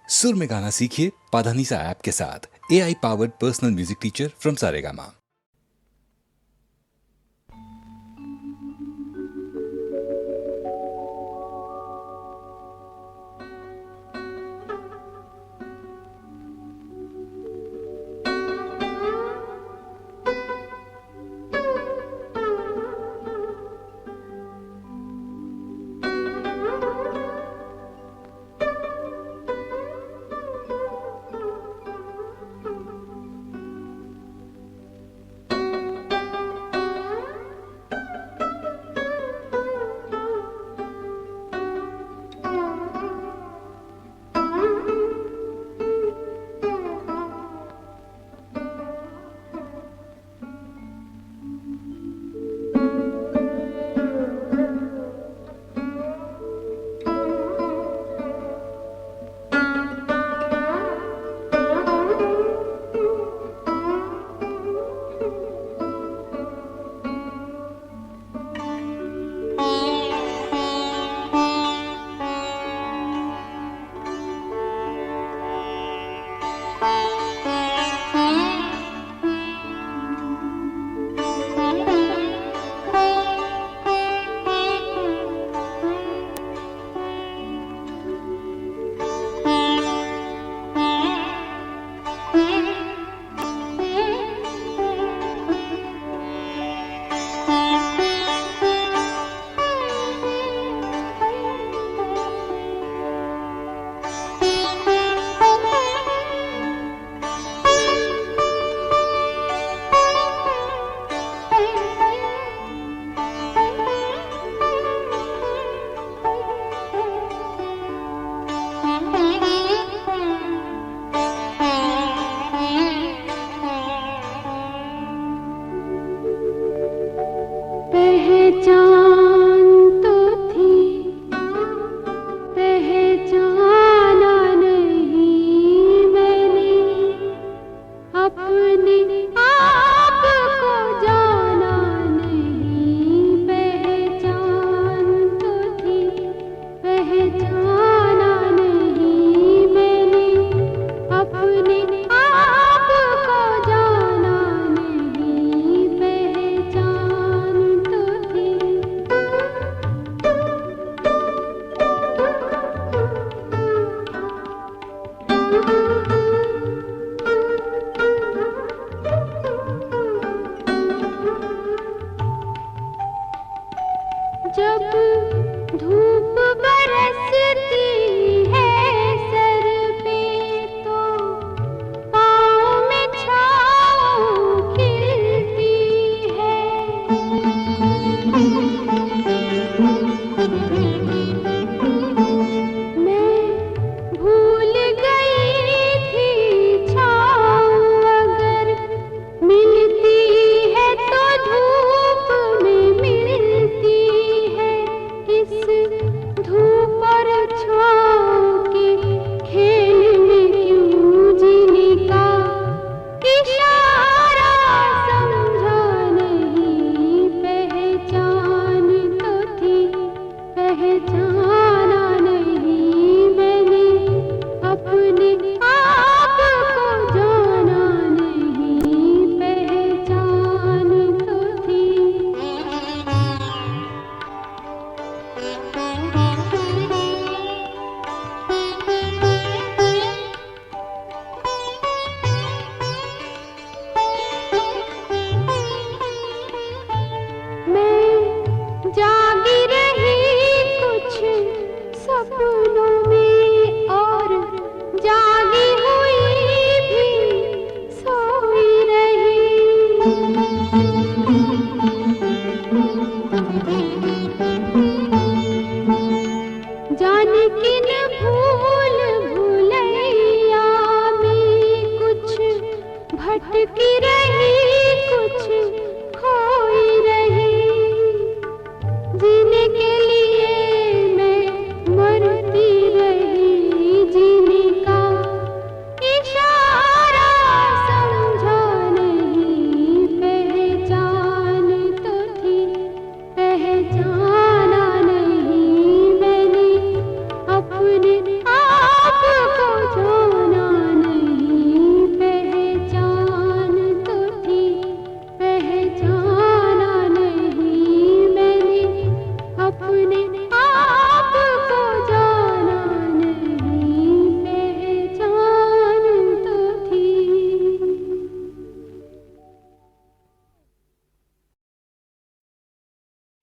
सुर में गाना सीखिए पाधानीसा ऐप के साथ। AI powered personal music teacher from Saregama.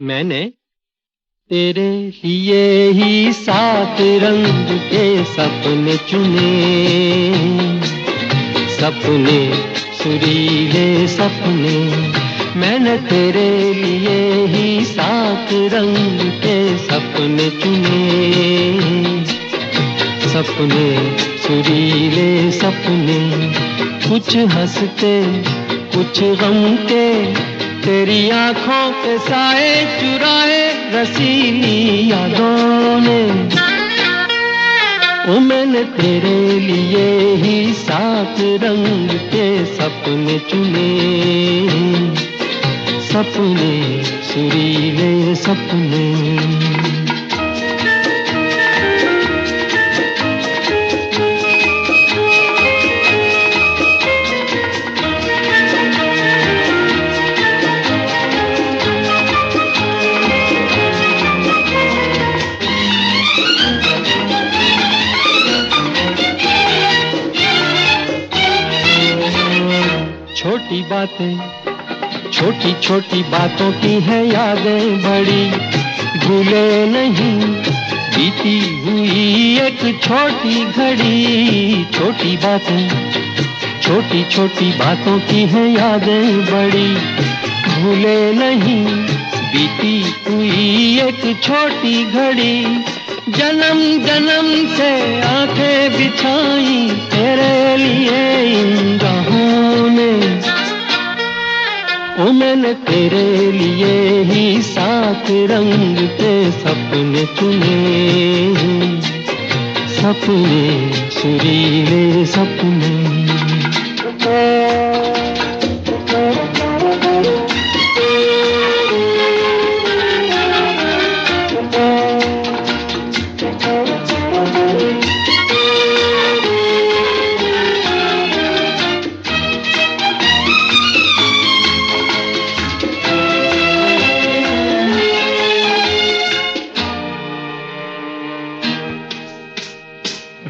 मैंने तेरे लिए ही 7 रंग के सपने चुने, सपने सुरीले सपने। मैंने तेरे लिए ही 7 रंग के सपने चुने, सपने सुरीले सपने। कुछ हंसते कुछ गम के, तेरी आंखों के साए चुराए रसीली यादों ने। ओ मैंने तेरे लिए ही 7 रंग के सपने चुने, सपने सुरीले सपने। छोटी बातें, छोटी छोटी बातों की है यादें बड़ी, भूले नहीं बीती हुई एक छोटी घड़ी। छोटी बातें, छोटी छोटी बातों की है यादें बड़ी, भूले नहीं बीती हुई एक छोटी घड़ी। जन्म जन्म से आंखें बिछाई तेरे लिए इन राहों ने। ओ मैंने तेरे लिए ही 7 रंग के सपने चुने, सपने सुरीले सपने।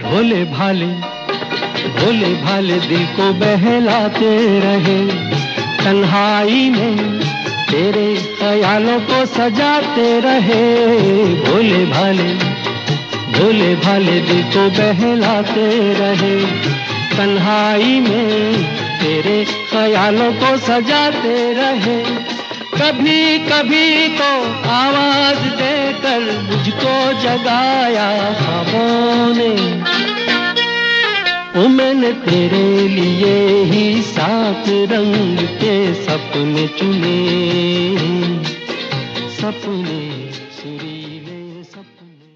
भोले भाले, भोले भाले दिल को बहलाते रहे, तन्हाई में तेरे ख्यालों को सजाते रहे। भोले भाले, भोले भाले दिल को बहलाते रहे, तन्हाई में तेरे ख्यालों को सजाते रहे। कभी कभी तो आवाज देकर मुझको जगाया ख्वाबों ने। ओ मैंने तेरे लिए ही 7 रंग के सपने चुने, सपने सुरीले सपने।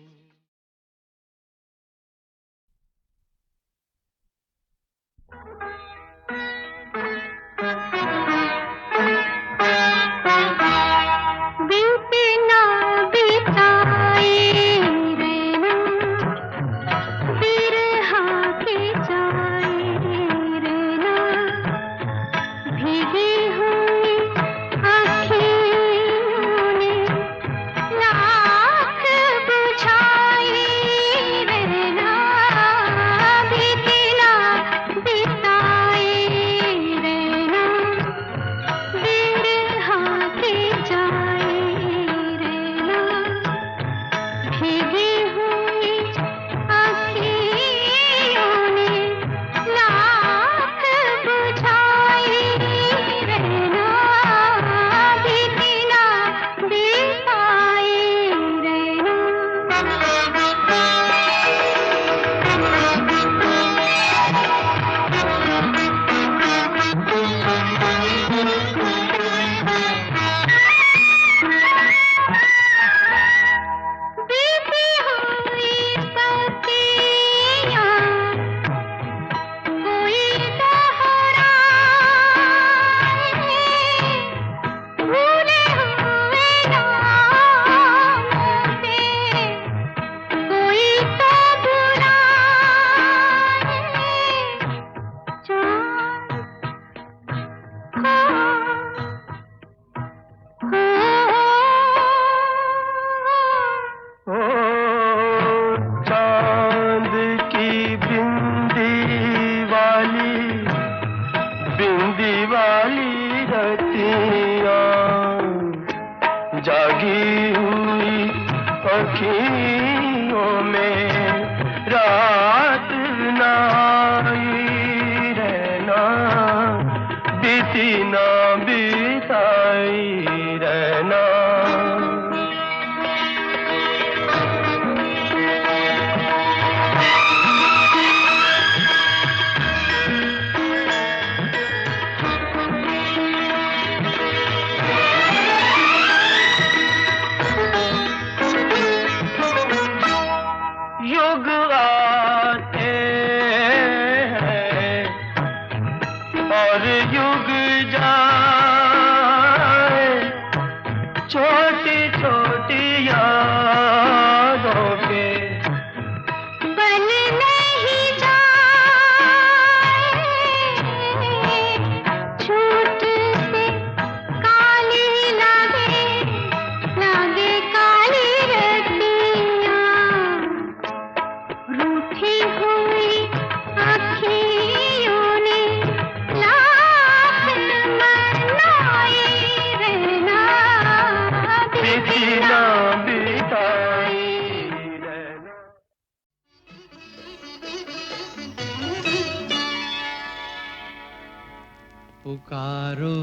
पुकारो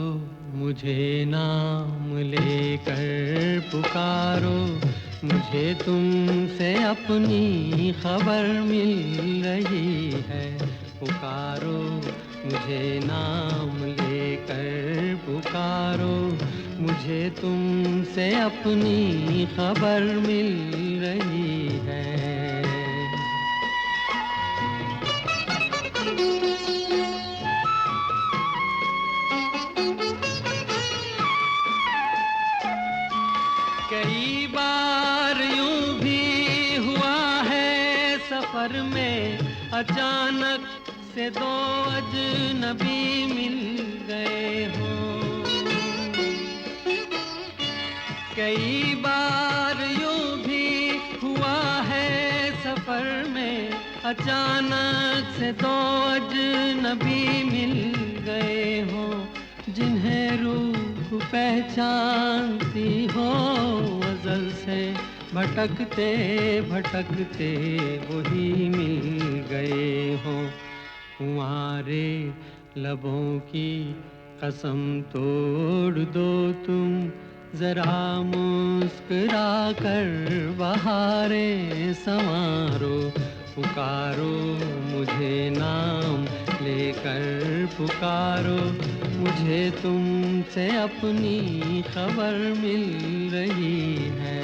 मुझे नाम लेकर, पुकारो मुझे तुमसे अपनी खबर मिल रही है। पुकारो मुझे नाम लेकर, पुकारो मुझे तुमसे अपनी खबर मिल रही है। कई बार यूं भी हुआ है सफर में, अचानक से दो अजनबी मिल गए हों। कई बार यूं भी हुआ है सफर में, अचानक से दो अजनबी मिल गए हों। जिन्हें रूह पहचानती हो अज़ल से, भटकते भटकते वही मिल गए हो। तुम्हारे लबों की कसम तोड़ दो तुम, जरा मुस्कुरा कर बहारें संवारो। पुकारो मुझे नाम लेकर, पुकारो मुझे तुमसे अपनी खबर मिल रही है।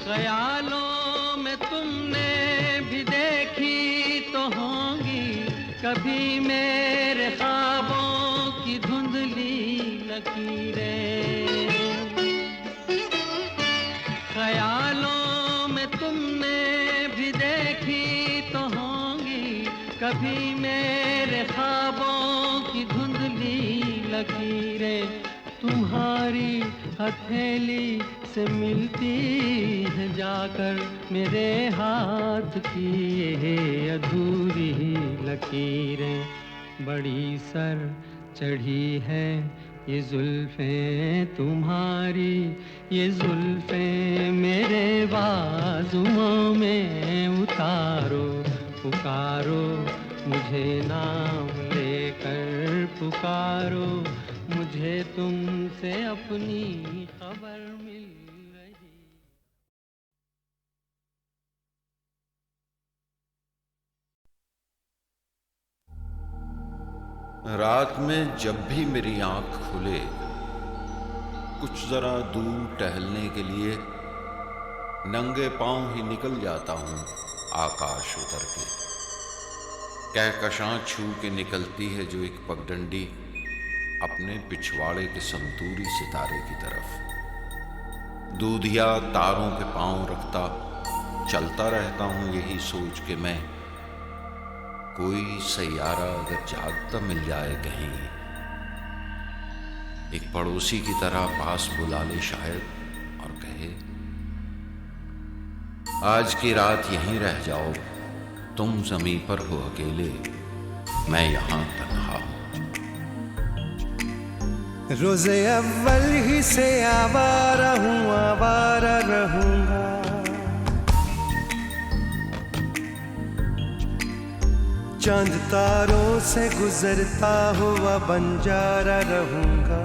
ख्यालों में तुमने भी देखी तो होंगी कभी मेरे ख्वाबों की धुंधली लकीरें। ख्यालों में तुमने भी देखी तो होंगी कभी मेरे ख्वाबों की धुंधली लकीरें। तुम्हारी हथेली से मिलती है जाकर मेरे हाथ की ये अधूरी लकीरें। बड़ी सर चढ़ी है ये जुल्फें तुम्हारी, ये जुल्फें मेरे बाजुओं में उतारो। पुकारो मुझे नाम लेकर, पुकारो मुझे तुमसे अपनी खबर मिल रही। रात में जब भी मेरी आंख खुले, कुछ जरा दूर टहलने के लिए नंगे पांव ही निकल जाता हूँ आकाश उतर के। कहकशां छू के निकलती है जो एक पगडंडी अपने पिछवाड़े के संतूरी सितारे की तरफ। दूधिया तारों पे पांव रखता चलता रहता हूँ यही सोच के मैं, कोई सैयारा अगर जागता मिल जाए कहीं, एक पड़ोसी की तरह पास बुला ले शायद और कहे, आज की रात यहीं रह जाओ, तुम ज़मीं पर हो अकेले, मैं यहाँ तन्हा हूँ। रोज़े अव्वल ही से आवारा हूँ, आवारा रहूँगा। चांद तारों से गुजरता हुआ बंजारा रहूँगा।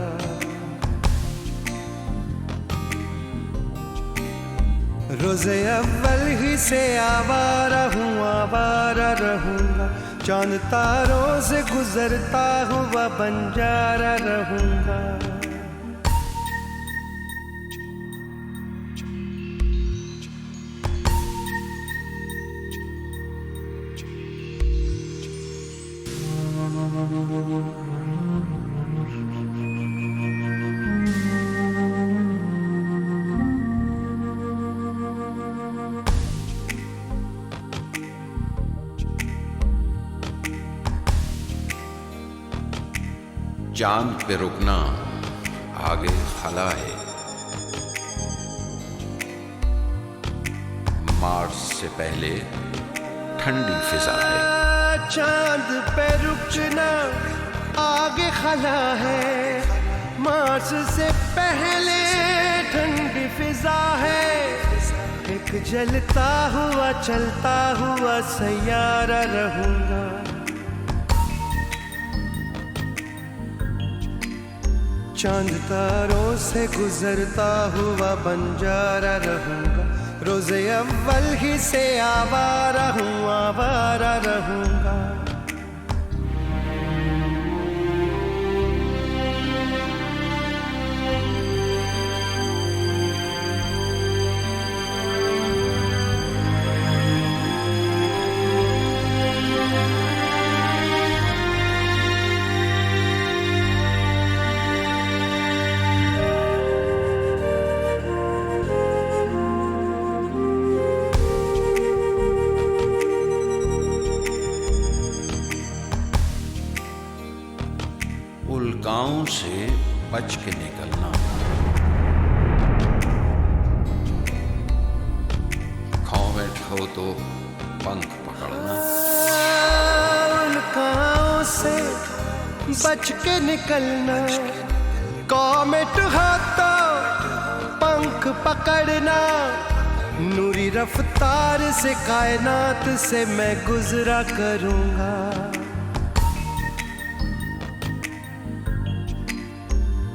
रोज़े अव्वल ही से आवारा हूँ, आवारा रहूँगा। चांद तारों से गुजरता हुआ बंजारा रहूँगा। चांद पे रुकना आगे खला है, मार्स से पहले ठंडी फिजा है। चांद पे रुकना आगे खला है, मार्च से पहले ठंडी फिजा है, एक जलता हुआ चलता हुआ सैयारा रहूंगा। चांद तारों से गुजरता हुआ बंजारा रहूंगा, रोज़े अव्वल ही से आवारा हूँ, आवारा रहूंगा। उल्काओं से बच के निकलना, कॉमेट हो तो पंख पकड़ना। उल्काओं से बच के निकलना, कॉमेट हो तो पंख पकड़ना। नूरी रफ्तार से कायनात से मैं गुजरा करूंगा।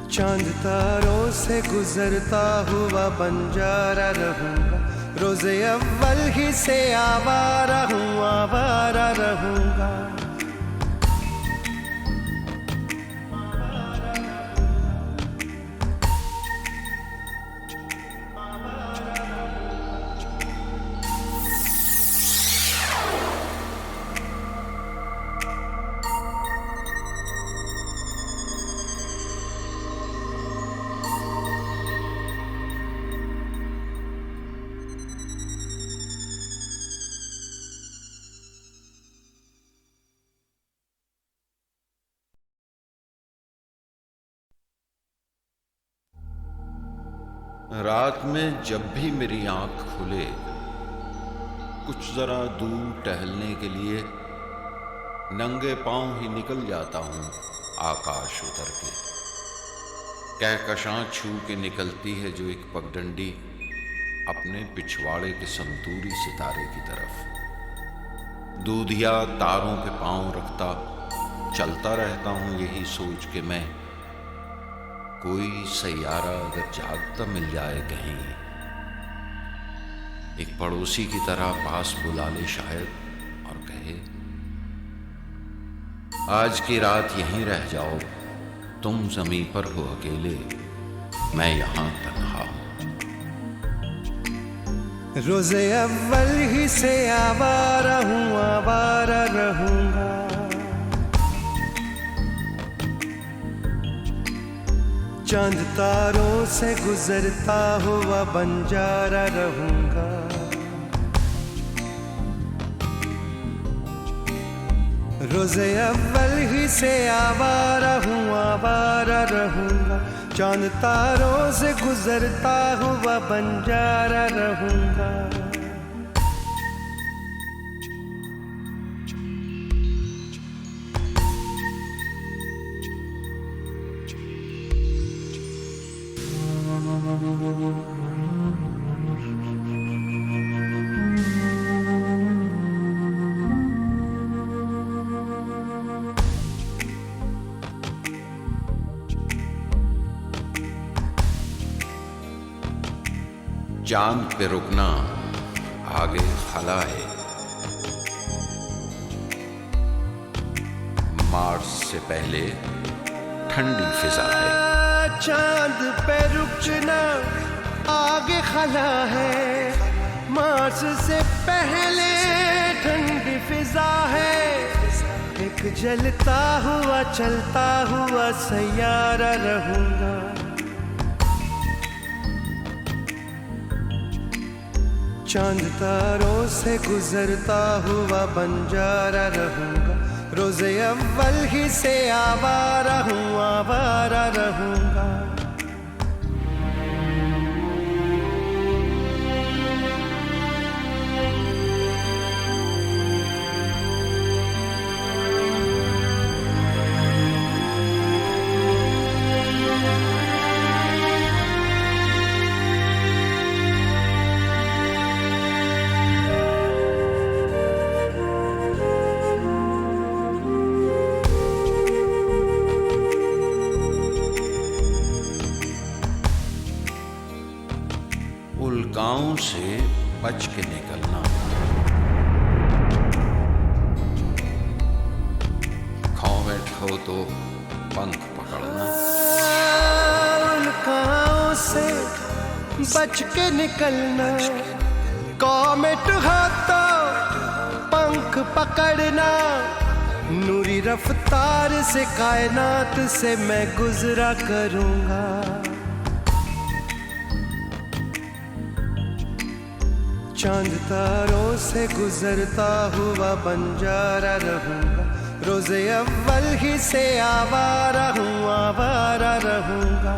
चांद तारों से गुजरता हुआ बंजारा रहूंगा, रोज़े अव्वल ही से आवारा हूँ, आवारा रहूंगा। रात में जब भी मेरी आंख खुले, कुछ जरा दूर टहलने के लिए नंगे पांव ही निकल जाता हूं आकाश उतर के। कहकशां छू के निकलती है जो एक पगडंडी अपने पिछवाड़े के संतूरी सितारे की तरफ। दूधिया तारों पे पांव रखता चलता रहता हूं यही सोच के मैं, कोई सैयारा अगर जागता मिल जाए कहीं, एक पड़ोसी की तरह पास बुला ले शायद और कहे, आज की रात यहीं रह जाओ, तुम ज़मीं पर हो अकेले, मैं यहां तन्हा हूं। रोज़े अव्वल ही से आवारा हूँ, आवारा रहूंगा। चांद तारों से गुजरता हुआ बंजारा रहूंगा। रोज़े अव्वल ही से आवारा हूँ, आवारा रहूंगा। चांद तारों से गुजरता हुआ बंजारा रहूंगा। चांद पे रुकना आगे खला है, मार्च से पहले ठंडी फिजा है। चांद पे रुकना आगे खला है, मार्च से पहले ठंडी फिजा है, एक जलता हुआ चलता हुआ सैयारा रहूंगा। चांद तारों से गुजरता हुआ बंजारा रहूंगा। रोज़े अव्वल ही से आवारा हूँ, आवारा रहूंगा। बच के निकलना। खाओ बैठो तो पंख पकड़ना। उल्काओं से बच के निकलना, कॉमेट हो तो पंख पकड़ना। नूरी रफ्तार से कायनात से मैं गुजरा करूंगा। चांद तारों से गुजरता हुआ बंजारा रहूंगा। रोज़े अव्वल ही से आवारा हूँ, आवारा रहूंगा।